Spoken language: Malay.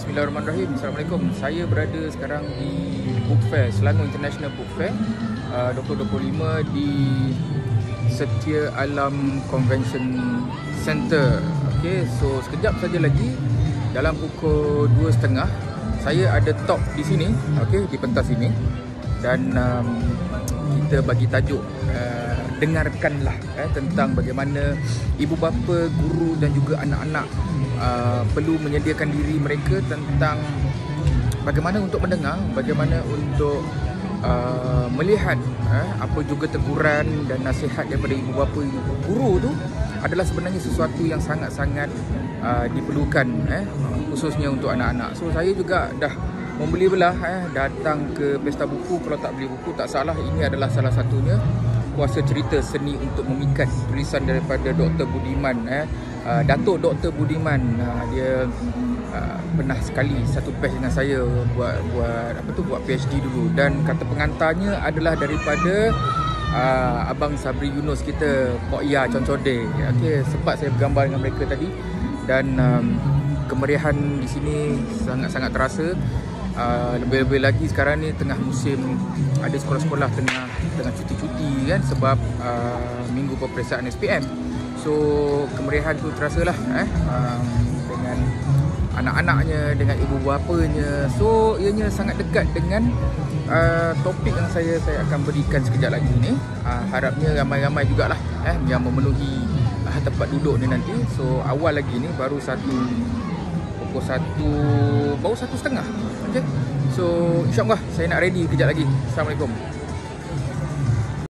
Bismillahirrahmanirrahim. Assalamualaikum. Saya berada sekarang di Book Fair, Selangor International Book Fair 2025 di Setia Alam Convention Center. Okey, so sekejap saja lagi dalam pukul 2.30 saya ada talk di sini, okey, di pentas ini, dan kita bagi tajuk dengarkanlah tentang bagaimana ibu bapa, guru dan juga anak-anak perlu menyediakan diri mereka tentang bagaimana untuk mendengar, bagaimana untuk melihat apa juga teguran dan nasihat daripada ibu bapa, guru tu adalah sebenarnya sesuatu yang sangat-sangat diperlukan, khususnya untuk anak-anak. So saya juga dah membeli belah, datang ke Pesta Buku. Kalau tak beli buku tak salah, ini adalah salah satunya, Kuasa Cerita Seni Untuk Memikat, tulisan daripada Dr. Budiman, Datuk Dr. Budiman. Dia pernah sekali satu batch dengan saya buat PhD dulu, dan kata pengantarnya adalah daripada Abang Sabri Yunus kita, Pok Ya Concode. Okey, sempat saya bergambar dengan mereka tadi, dan kemeriahan di sini sangat-sangat terasa. Lebih-lebih lagi sekarang ni tengah musim, ada sekolah-sekolah tengah cuti-cuti kan, sebab minggu peperiksaan SPM. So kemeriahan tu terasa lah dengan anak-anaknya, dengan ibu bapanya. So ianya sangat dekat dengan topik yang saya akan berikan sekejap lagi ni. Harapnya ramai-ramai jugalah yang memenuhi tempat duduk ni nanti. So awal lagi ni baru pukul 1, baru 1.30. Okay? So insyaAllah saya nak ready kejap lagi. Assalamualaikum.